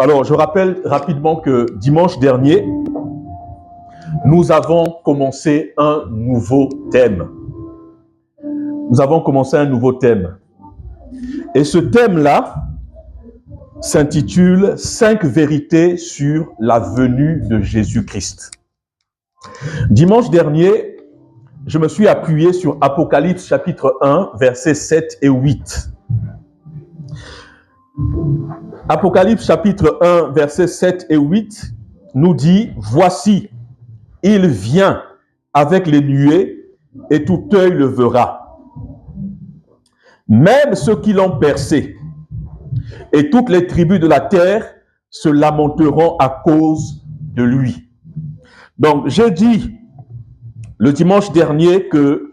Alors, je rappelle rapidement que dimanche dernier, nous avons commencé un nouveau thème. Et ce thème-là s'intitule « 5 vérités sur la venue de Jésus-Christ ». Dimanche dernier, je me suis appuyé sur Apocalypse chapitre 1, versets 7 et 8. Apocalypse chapitre 1, versets 7 et 8 nous dit « Voici, il vient avec les nuées et tout œil le verra. Même ceux qui l'ont percé et toutes les tribus de la terre se lamenteront à cause de lui. » Donc, j'ai dit le dimanche dernier que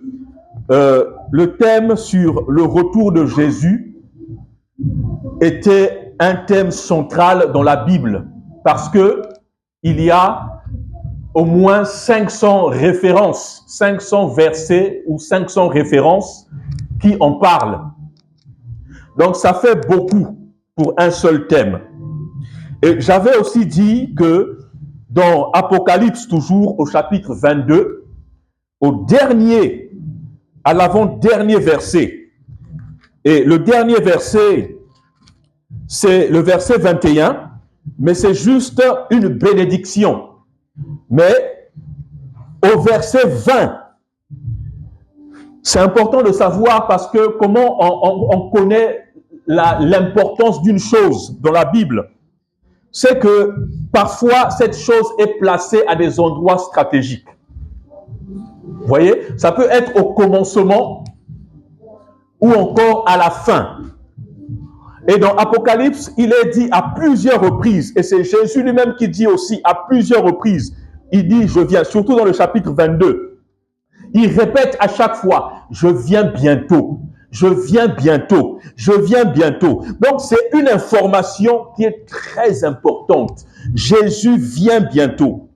le thème sur le retour de Jésus était un thème central dans la Bible parce que il y a au moins 500 références, 500 versets ou 500 références qui en parlent. Donc, ça fait beaucoup pour un seul thème. Et j'avais aussi dit que dans Apocalypse, toujours au chapitre 22, à l'avant-dernier verset, et le dernier verset, c'est le verset 21, mais c'est juste une bénédiction. Mais au verset 20, c'est important de savoir parce que comment on connaît l'importance d'une chose dans la Bible, c'est que parfois cette chose est placée à des endroits stratégiques. Vous voyez, ça peut être au commencement ou encore à la fin. Et dans Apocalypse, il est dit à plusieurs reprises, et c'est Jésus lui-même qui dit aussi à plusieurs reprises, il dit « je viens », surtout dans le chapitre 22. Il répète à chaque fois « je viens bientôt ». Je viens bientôt, je viens bientôt. Donc, c'est une information qui est très importante. Jésus vient bientôt.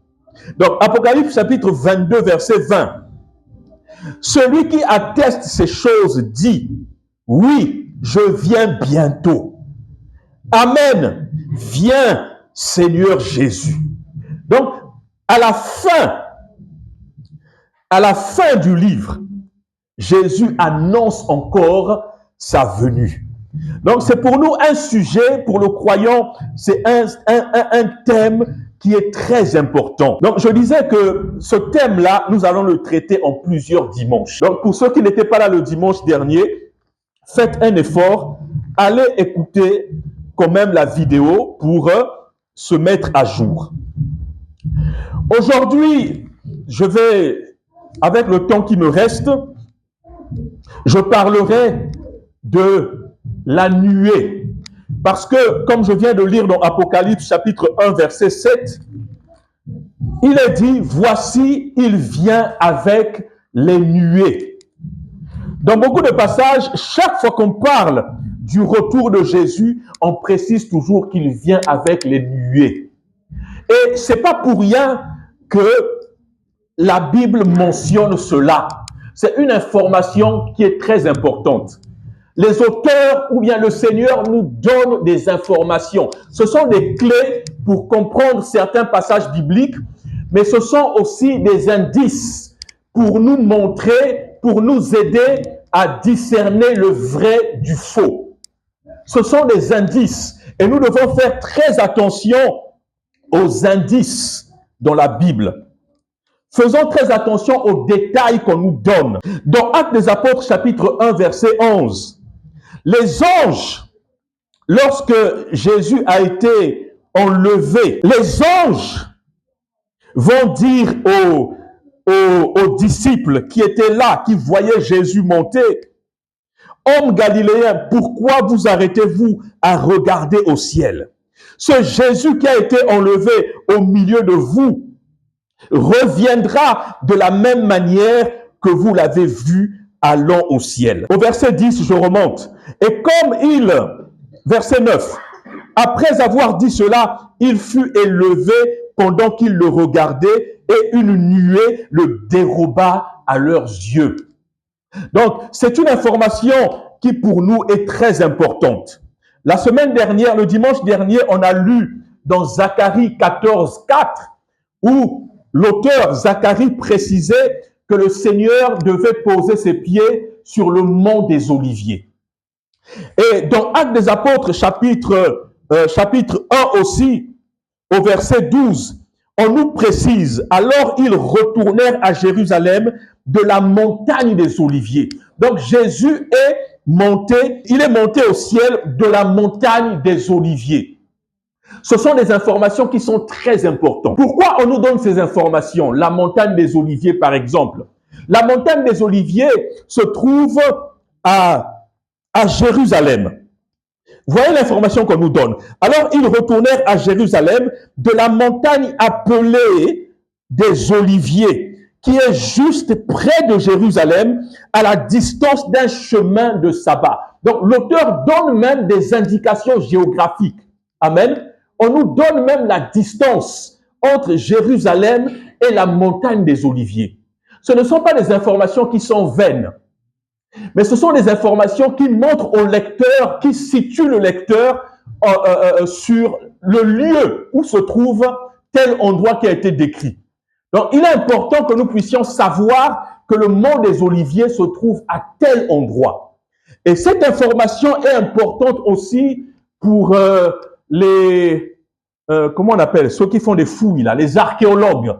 Donc, Apocalypse chapitre 22, verset 20. Celui qui atteste ces choses dit, oui, je viens bientôt. Amen. Viens, Seigneur Jésus. Donc, à la fin du livre, Jésus annonce encore sa venue. Donc, c'est pour nous un sujet, pour le croyant, c'est un thème qui est très important. Donc, je disais que ce thème-là, nous allons le traiter en plusieurs dimanches. Donc, pour ceux qui n'étaient pas là le dimanche dernier, faites un effort, allez écouter quand même la vidéo pour se mettre à jour. Aujourd'hui, je vais, avec le temps qui me reste, je parlerai de la nuée. Parce que, comme je viens de lire dans Apocalypse chapitre 1, verset 7, il est dit, voici, il vient avec les nuées. Dans beaucoup de passages, chaque fois qu'on parle du retour de Jésus, on précise toujours qu'il vient avec les nuées. Et c'est pas pour rien que la Bible mentionne cela. C'est une information qui est très importante. Les auteurs ou bien le Seigneur nous donne des informations. Ce sont des clés pour comprendre certains passages bibliques, mais ce sont aussi des indices pour nous montrer, pour nous aider à discerner le vrai du faux. Ce sont des indices et nous devons faire très attention aux indices dans la Bible. Faisons très attention aux détails qu'on nous donne. Dans Actes des Apôtres, chapitre 1, verset 11, les anges, lorsque Jésus a été enlevé, les anges vont dire aux disciples qui étaient là, qui voyaient Jésus monter, « Hommes galiléens, pourquoi vous arrêtez-vous à regarder au ciel? Ce Jésus qui a été enlevé au milieu de vous, reviendra de la même manière que vous l'avez vu allant au ciel. » Au verset 10, je remonte. Et comme verset 9, après avoir dit cela, il fut élevé pendant qu'il le regardait et une nuée le déroba à leurs yeux. Donc, c'est une information qui pour nous est très importante. La semaine dernière, le dimanche dernier, on a lu dans Zacharie 14, 4, où l'auteur Zacharie précisait que le Seigneur devait poser ses pieds sur le mont des Oliviers. Et dans Actes des Apôtres, chapitre 1 aussi, au verset 12, on nous précise, alors ils retournèrent à Jérusalem de la montagne des Oliviers. Donc Jésus il est monté au ciel de la montagne des Oliviers. Ce sont des informations qui sont très importantes. Pourquoi on nous donne ces informations? La montagne des Oliviers, par exemple. La montagne des Oliviers se trouve à Jérusalem. Voyez l'information qu'on nous donne. Alors, ils retournèrent à Jérusalem de la montagne appelée des Oliviers, qui est juste près de Jérusalem, à la distance d'un chemin de sabbat. Donc, l'auteur donne même des indications géographiques. Amen. On nous donne même la distance entre Jérusalem et la montagne des Oliviers. Ce ne sont pas des informations qui sont vaines, mais ce sont des informations qui montrent au lecteur, qui situent le lecteur sur le lieu où se trouve tel endroit qui a été décrit. Donc, il est important que nous puissions savoir que le mont des Oliviers se trouve à tel endroit. Et cette information est importante aussi pour comment on appelle, ceux qui font des fouilles, là, les archéologues.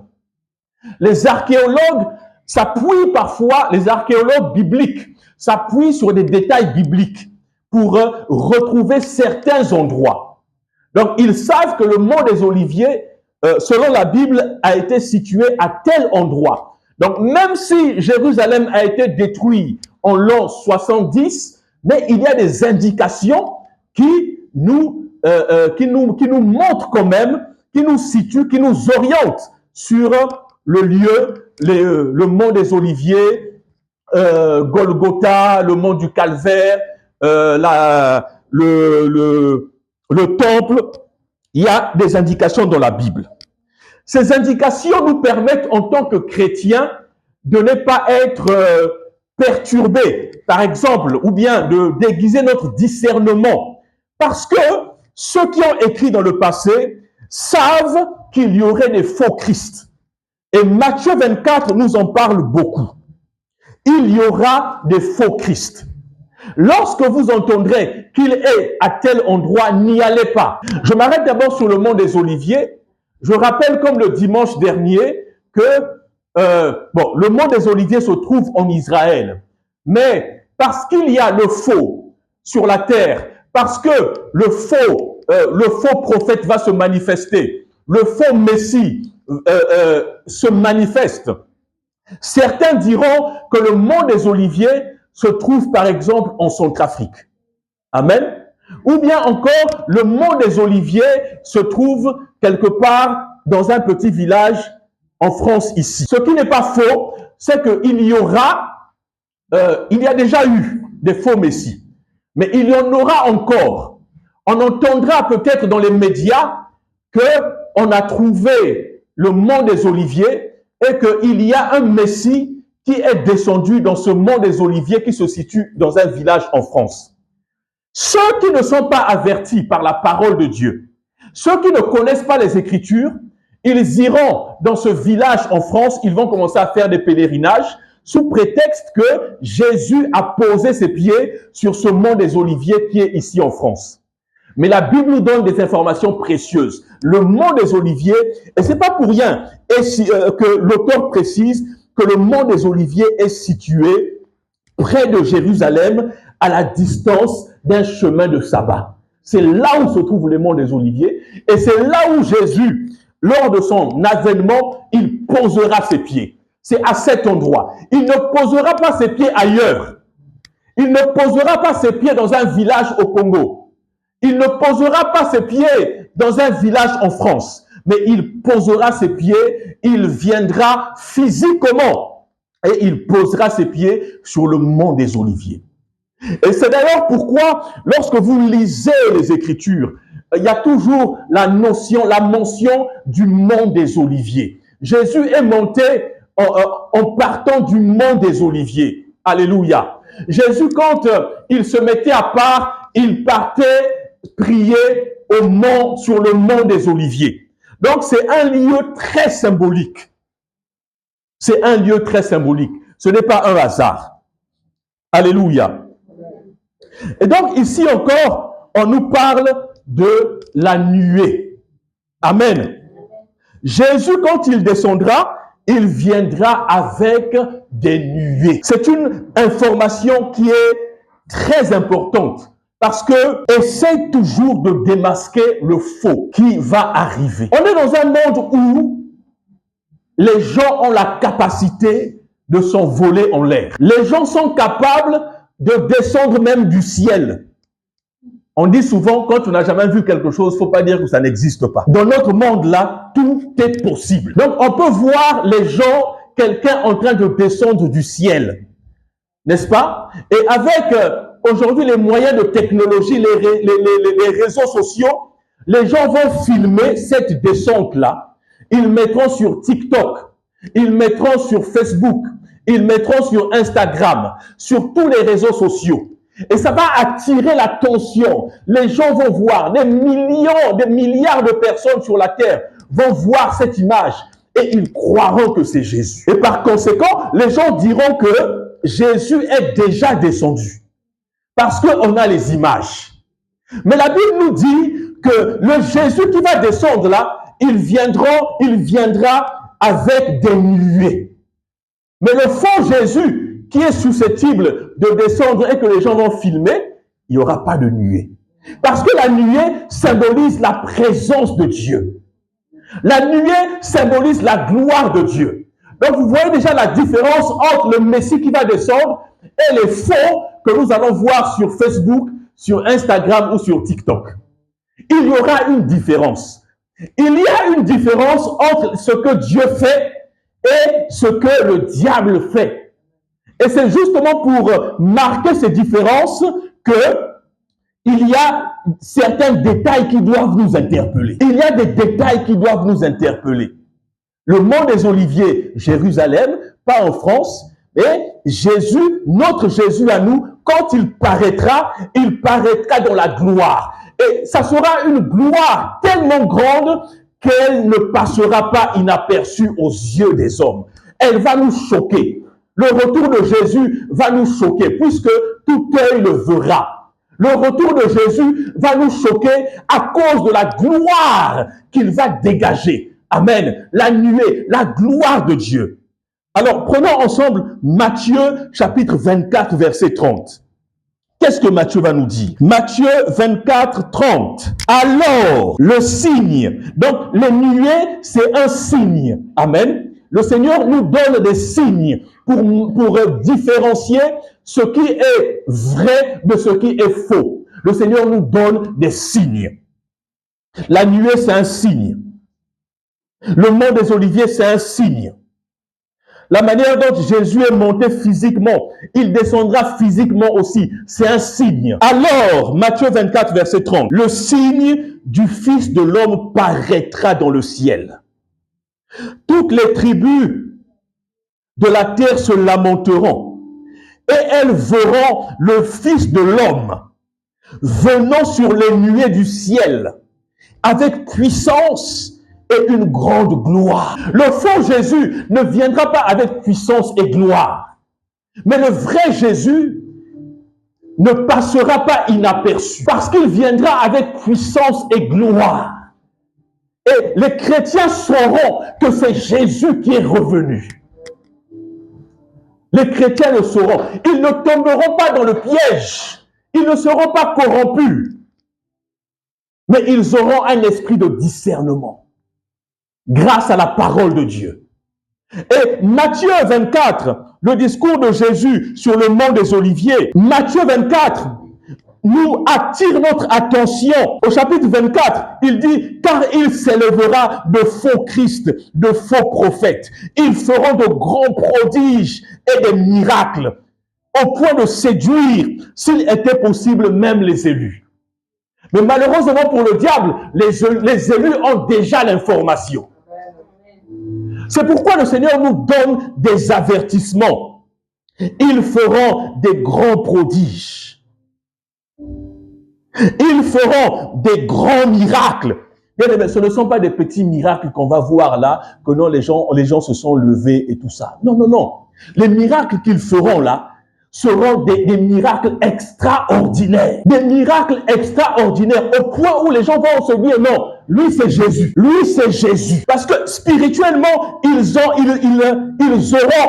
Les archéologues s'appuient parfois, les archéologues bibliques, s'appuient sur des détails bibliques pour retrouver certains endroits. Donc, ils savent que le mont des Oliviers, selon la Bible, a été situé à tel endroit. Donc, même si Jérusalem a été détruit en l'an 70, mais il y a des indications qui nous montrent quand même, qui nous situent, qui nous orientent sur le lieu, le mont des Oliviers, Golgotha, le mont du Calvaire, le temple. Il y a des indications dans la Bible. Ces indications nous permettent en tant que chrétiens de ne pas être perturbés, par exemple, ou bien de déguiser notre discernement. Parce que ceux qui ont écrit dans le passé savent qu'il y aurait des faux Christ. Et Matthieu 24 nous en parle beaucoup. Il y aura des faux Christ. Lorsque vous entendrez qu'il est à tel endroit, n'y allez pas. Je m'arrête d'abord sur le mont des Oliviers. Je rappelle comme le dimanche dernier que le mont des Oliviers se trouve en Israël. Mais parce qu'il y a le faux sur la terre, parce que le faux prophète va se manifester, le faux Messie se manifeste, certains diront que le mont des Oliviers se trouve par exemple en Centrafrique. Amen. Ou bien encore, le mont des Oliviers se trouve quelque part dans un petit village en France ici. Ce qui n'est pas faux, c'est qu'il y a déjà eu des faux messies, mais il y en aura encore. On entendra peut-être dans les médias qu'on a trouvé le mont des Oliviers et qu'il y a un messie qui est descendu dans ce mont des Oliviers qui se situe dans un village en France. Ceux qui ne sont pas avertis par la parole de Dieu, ceux qui ne connaissent pas les Écritures, ils iront dans ce village en France, ils vont commencer à faire des pèlerinages sous prétexte que Jésus a posé ses pieds sur ce mont des Oliviers qui est ici en France. Mais la Bible nous donne des informations précieuses. Le mont des Oliviers, et c'est pas pour rien que l'auteur précise que le mont des Oliviers est situé près de Jérusalem, à la distance d'un chemin de sabbat. C'est là où se trouve le mont des Oliviers, et c'est là où Jésus, lors de son avènement, il posera ses pieds. C'est à cet endroit. Il ne posera pas ses pieds ailleurs. Il ne posera pas ses pieds dans un village au Congo. Il ne posera pas ses pieds dans un village en France, mais il posera ses pieds, il viendra physiquement et il posera ses pieds sur le mont des Oliviers. Et c'est d'ailleurs pourquoi, lorsque vous lisez les Écritures, il y a toujours la mention du mont des Oliviers. Jésus est monté en partant du mont des Oliviers. Alléluia. Jésus, quand il se mettait à part, il partait prié sur le mont des Oliviers. Donc, c'est un lieu très symbolique. C'est un lieu très symbolique. Ce n'est pas un hasard. Alléluia. Et donc, ici encore, on nous parle de la nuée. Amen. Jésus, quand il descendra, il viendra avec des nuées. C'est une information qui est très importante parce que essaie toujours de démasquer le faux qui va arriver. On est dans un monde où les gens ont la capacité de s'envoler en l'air. Les gens sont capables de descendre même du ciel. On dit souvent, quand on n'a jamais vu quelque chose, il ne faut pas dire que ça n'existe pas. Dans notre monde-là, tout est possible. Donc, on peut voir les gens, quelqu'un en train de descendre du ciel. N'est-ce pas? Et avec aujourd'hui les moyens de technologie, les réseaux sociaux, les gens vont filmer cette descente-là. Ils mettront sur TikTok, ils mettront sur Facebook, ils mettront sur Instagram, sur tous les réseaux sociaux. Et ça va attirer l'attention. Les gens vont voir, des millions, des milliards de personnes sur la terre vont voir cette image et ils croiront que c'est Jésus. Et par conséquent, les gens diront que Jésus est déjà descendu parce qu'on a les images. Mais la Bible nous dit que le Jésus qui va descendre là, il viendra avec des nuées. Mais le faux Jésus qui est susceptible de descendre et que les gens vont filmer, il n'y aura pas de nuée. Parce que la nuée symbolise la présence de Dieu. La nuée symbolise la gloire de Dieu. Donc vous voyez déjà la différence entre le Messie qui va descendre et les faux que nous allons voir sur Facebook, sur Instagram ou sur TikTok. Il y aura une différence. Il y a une différence entre ce que Dieu fait et ce que le diable fait. Et c'est justement pour marquer ces différences que il y a certains détails qui doivent nous interpeller. Il y a des détails qui doivent nous interpeller. Le mont des Oliviers, Jérusalem, pas en France, et Jésus, notre Jésus à nous, quand il paraîtra dans la gloire. Et ça sera une gloire tellement grande qu'elle ne passera pas inaperçue aux yeux des hommes. Elle va nous choquer. Le retour de Jésus va nous choquer, puisque tout œil le verra. Le retour de Jésus va nous choquer à cause de la gloire qu'il va dégager. Amen. La nuée, la gloire de Dieu. Alors, prenons ensemble Matthieu chapitre 24, verset 30. Qu'est-ce que Matthieu va nous dire? Matthieu 24, 30. Alors, le signe. Donc, les nuées, c'est un signe. Amen. Le Seigneur nous donne des signes pour différencier ce qui est vrai de ce qui est faux. Le Seigneur nous donne des signes. La nuée, c'est un signe. Le mont des Oliviers, c'est un signe. La manière dont Jésus est monté physiquement, il descendra physiquement aussi. C'est un signe. Alors, Matthieu 24, verset 30, le signe du Fils de l'homme paraîtra dans le ciel. Toutes les tribus de la terre se lamenteront et elles verront le Fils de l'homme venant sur les nuées du ciel avec puissance et une grande gloire. Le faux Jésus ne viendra pas avec puissance et gloire. Mais le vrai Jésus ne passera pas inaperçu parce qu'il viendra avec puissance et gloire. Et les chrétiens sauront que c'est Jésus qui est revenu. Les chrétiens le sauront. Ils ne tomberont pas dans le piège. Ils ne seront pas corrompus. Mais ils auront un esprit de discernement grâce à la parole de Dieu. Et Matthieu 24, le discours de Jésus sur le mont des Oliviers, Matthieu 24 nous attire notre attention. Au chapitre 24, il dit, car il s'élèvera de faux Christ, de faux prophètes. Ils feront de grands prodiges et des miracles, au point de séduire, s'il était possible, même les élus. Mais malheureusement pour le diable, les élus ont déjà l'information. C'est pourquoi le Seigneur nous donne des avertissements. Ils feront des grands prodiges. Ils feront des grands miracles. Bien aimé, ce ne sont pas des petits miracles qu'on va voir là, que non, les gens se sont levés et tout ça. Non, non, non. Les miracles qu'ils feront là seront des miracles extraordinaires. Des miracles extraordinaires au point où les gens vont se dire non, lui c'est Jésus. Lui c'est Jésus. Parce que spirituellement, ils auront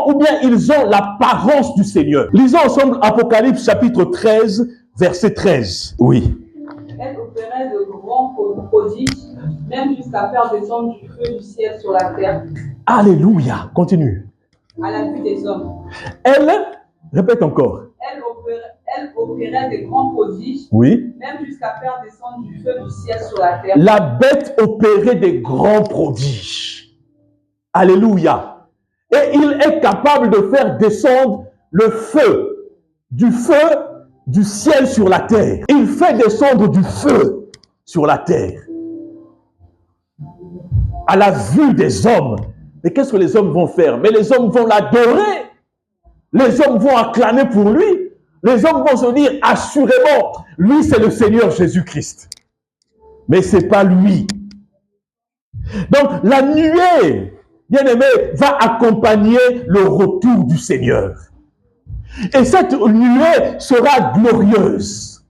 ou bien ils ont l'apparence du Seigneur. Lisons ensemble Apocalypse chapitre 13, verset 13. Oui. Elle opérait de grands prodiges, même jusqu'à faire descendre du feu du ciel sur la terre. Alléluia. Continue. À la vue des hommes. Elle, répète encore. Elle opérait de grands prodiges, oui, même jusqu'à faire descendre du feu du ciel sur la terre. La bête opérait des grands prodiges. Alléluia. Et il est capable de faire descendre le feu du ciel sur la terre. Il fait descendre du feu sur la terre. À la vue des hommes. Mais qu'est-ce que les hommes vont faire? Mais les hommes vont l'adorer. Les hommes vont acclamer pour lui. Les hommes vont se dire, assurément, lui c'est le Seigneur Jésus-Christ. Mais ce n'est pas lui. Donc la nuée, bien aimé, va accompagner le retour du Seigneur. Et cette nuée sera glorieuse.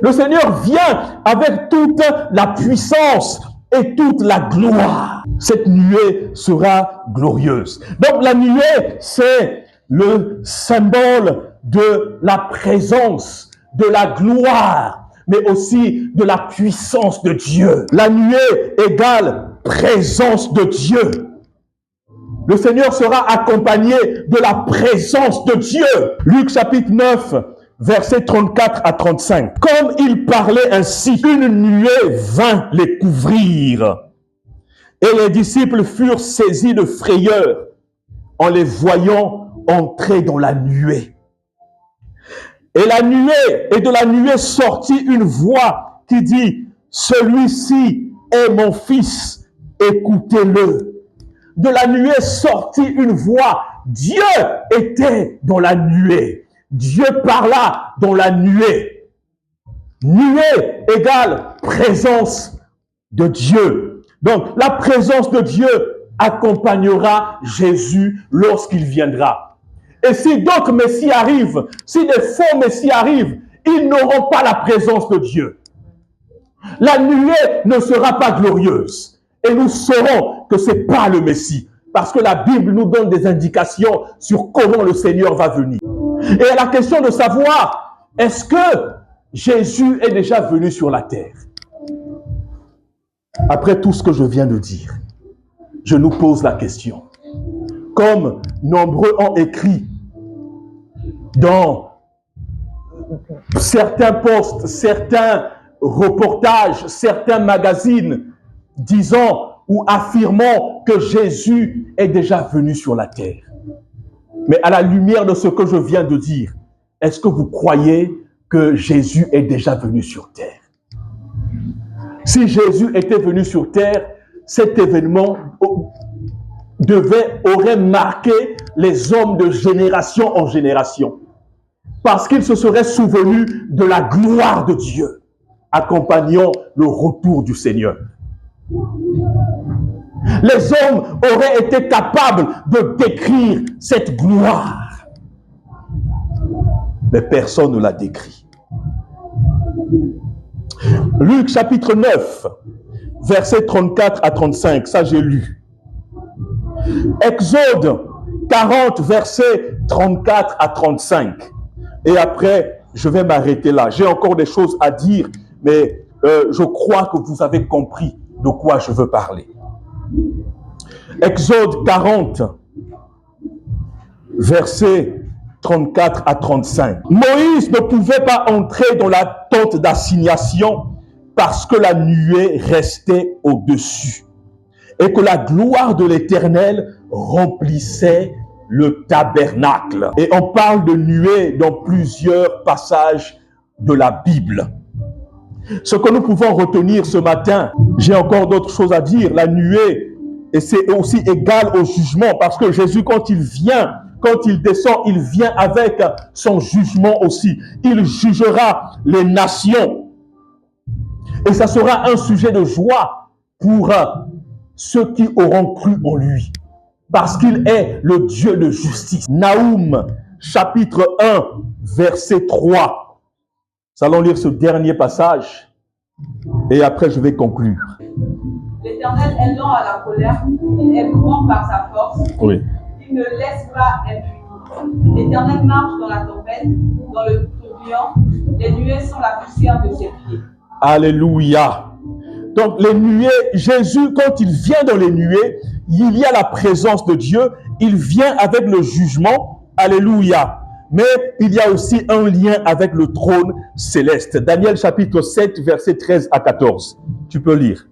Le Seigneur vient avec toute la puissance et toute la gloire. Cette nuée sera glorieuse. Donc la nuée, c'est le symbole de la présence, de la gloire, mais aussi de la puissance de Dieu. La nuée égale présence de Dieu. Le Seigneur sera accompagné de la présence de Dieu. Luc chapitre 9, versets 34 à 35. Comme il parlait ainsi, une nuée vint les couvrir. Et les disciples furent saisis de frayeur en les voyant entrer dans la nuée. Et de la nuée sortit une voix qui dit, celui-ci est mon fils, écoutez-le. De la nuée sortit une voix. Dieu était dans la nuée. Dieu parla dans la nuée. Nuée égale présence de Dieu. Donc, la présence de Dieu accompagnera Jésus lorsqu'il viendra. Et si d'autres messies arrivent, si des faux messies arrivent, ils n'auront pas la présence de Dieu. La nuée ne sera pas glorieuse. Et nous saurons que ce n'est pas le Messie. Parce que la Bible nous donne des indications sur comment le Seigneur va venir. Et à la question de savoir, est-ce que Jésus est déjà venu sur la terre? Après tout ce que je viens de dire, je nous pose la question. Comme nombreux ont écrit dans certains posts, certains reportages, certains magazines, disant ou affirmant que Jésus est déjà venu sur la terre. Mais à la lumière de ce que je viens de dire, est-ce que vous croyez que Jésus est déjà venu sur terre? Si Jésus était venu sur terre, cet événement aurait marqué les hommes de génération en génération. Parce qu'ils se seraient souvenus de la gloire de Dieu, accompagnant le retour du Seigneur. Les hommes auraient été capables de décrire cette gloire. Mais personne ne l'a décrit. Luc chapitre 9, versets 34 à 35, ça j'ai lu. Exode 40, versets 34 à 35. Et après, je vais m'arrêter là. J'ai encore des choses à dire, mais je crois que vous avez compris de quoi je veux parler. Exode 40, versets 34 à 35. Moïse ne pouvait pas entrer dans la tente d'assignation parce que la nuée restait au-dessus et que la gloire de l'Éternel remplissait le tabernacle. Et on parle de nuée dans plusieurs passages de la Bible. Ce que nous pouvons retenir ce matin, j'ai encore d'autres choses à dire, la nuée, et c'est aussi égal au jugement, parce que Jésus, quand il vient quand il descend, il vient avec son jugement aussi. Il jugera les nations. Et ça sera un sujet de joie pour ceux qui auront cru en lui. Parce qu'il est le Dieu de justice. Naoum, chapitre 1, verset 3. Nous allons lire ce dernier passage et après je vais conclure. L'Éternel est lent à la colère, il est grand par sa force, Oui. il ne laisse pas impuni. L'Éternel marche dans la tempête, dans le tourbillon, les nuées sont la poussière de ses pieds. Alléluia. Donc les nuées, Jésus, quand il vient dans les nuées, il y a la présence de Dieu, il vient avec le jugement. Alléluia. Mais il y a aussi un lien avec le trône céleste. Daniel chapitre 7, verset 13 à 14. Tu peux lire.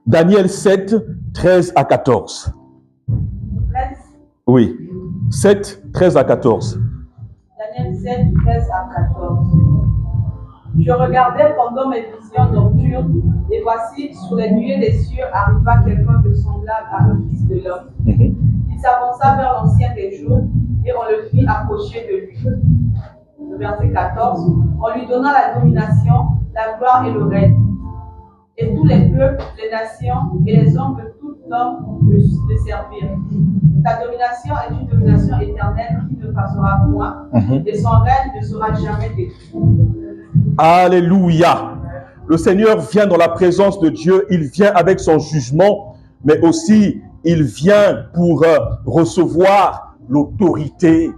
Daniel 7, 13 à 14. 13. Oui. 7, 13 à 14. Daniel 7, 13 à 14. Je regardais pendant mes visions nocturnes, et voici, sur les nuées des cieux arriva quelqu'un de semblable à un fils de l'homme. Il s'avança vers l'ancien des jours, et on le fit approcher de lui. Le verset 14. On lui donna la domination, la gloire et le règne. Et tous les peuples, les nations et les hommes de tout homme le servirent. Sa domination est une domination éternelle qui ne passera point, et son règne ne sera jamais détruit. Alléluia. Le Seigneur vient dans la présence de Dieu, il vient avec son jugement, mais aussi il vient pour recevoir l'autorité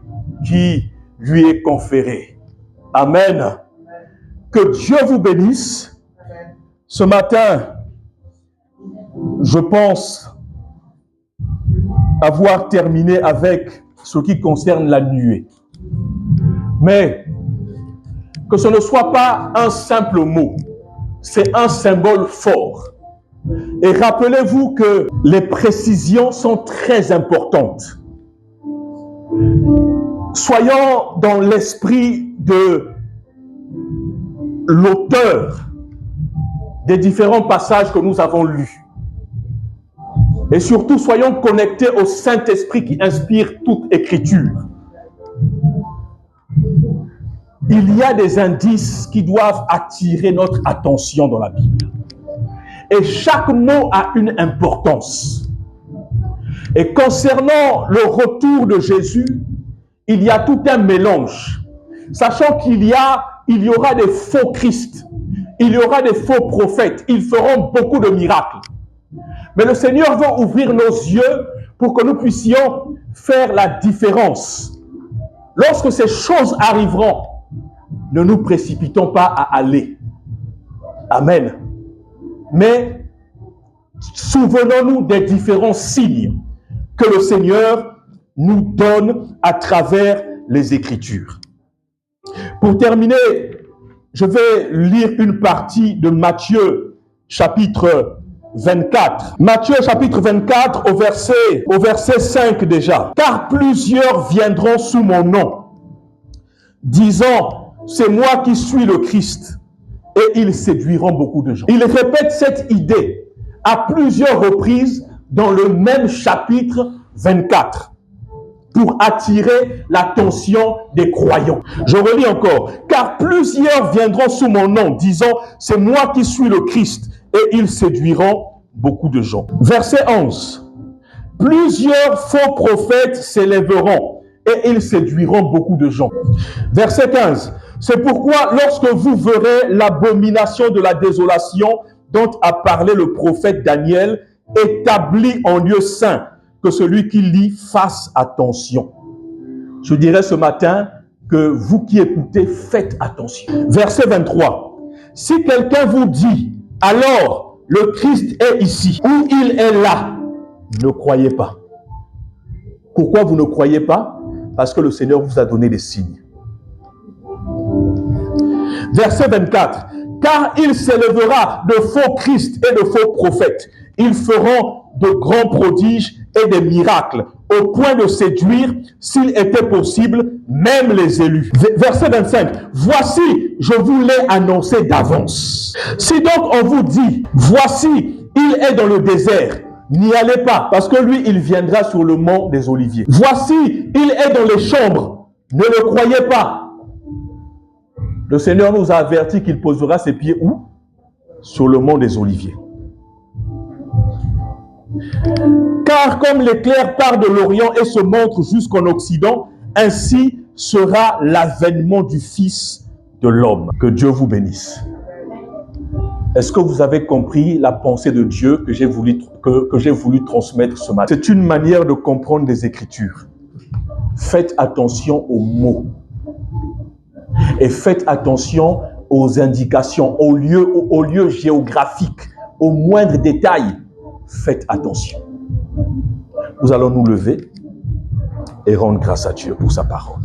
qui lui est conférée. Amen. Que Dieu vous bénisse. Ce matin, je pense avoir terminé avec ce qui concerne la nuée. Mais que ce ne soit pas un simple mot, c'est un symbole fort. Et rappelez-vous que les précisions sont très importantes. Soyons dans l'esprit de l'auteur des différents passages que nous avons lus. Et surtout, soyons connectés au Saint-Esprit qui inspire toute écriture. Il y a des indices qui doivent attirer notre attention dans la Bible. Et chaque mot a une importance. Et concernant le retour de Jésus, il y a tout un mélange. Sachant qu'il y aura des faux Christ, il y aura des faux prophètes, ils feront beaucoup de miracles. Mais le Seigneur veut ouvrir nos yeux pour que nous puissions faire la différence. Lorsque ces choses arriveront, ne nous précipitons pas à aller. Amen. Mais souvenons-nous des différents signes que le Seigneur nous donne à travers les Écritures. Pour terminer, je vais lire une partie de Matthieu, chapitre 24. Matthieu, chapitre 24, au verset 5 déjà. « Car plusieurs viendront sous mon nom, disant, c'est moi qui suis le Christ. » Et ils séduiront beaucoup de gens. Il répète cette idée à plusieurs reprises dans le même chapitre 24 pour attirer l'attention des croyants. Je relis encore. « Car plusieurs viendront sous mon nom, disant, c'est moi qui suis le Christ. » Et ils séduiront beaucoup de gens. Verset 11. « Plusieurs faux prophètes s'élèveront et ils séduiront beaucoup de gens. » Verset 15. « C'est pourquoi lorsque vous verrez l'abomination de la désolation dont a parlé le prophète Daniel, établi en lieu saint, que celui qui lit fasse attention. » Je dirais ce matin que vous qui écoutez, faites attention. Verset 23. « Si quelqu'un vous dit, alors le Christ est ici, ou il est là, ne croyez pas. » Pourquoi vous ne croyez pas? Parce que le Seigneur vous a donné des signes. Verset 24. « Car il s'élèvera de faux Christ et de faux prophètes. Ils feront de grands prodiges et des miracles, au point de séduire, s'il était possible, même les élus. » Verset 25. « Voici, je vous l'ai annoncé d'avance. Si donc on vous dit, voici, il est dans le désert, n'y allez pas, parce que lui, il viendra sur le mont des Oliviers. Voici, il est dans les chambres, ne le croyez pas. Le Seigneur nous a averti qu'il posera ses pieds où? Sur le mont des Oliviers. Car comme l'éclair part de l'Orient et se montre jusqu'en Occident, ainsi sera l'avènement du Fils de l'homme. Que Dieu vous bénisse. Est-ce que vous avez compris la pensée de Dieu que j'ai voulu transmettre ce matin? C'est une manière de comprendre les Écritures. Faites attention aux mots. Et faites attention aux indications, aux lieux géographiques, aux moindres détails. Faites attention. Nous allons nous lever et rendre grâce à Dieu pour sa parole.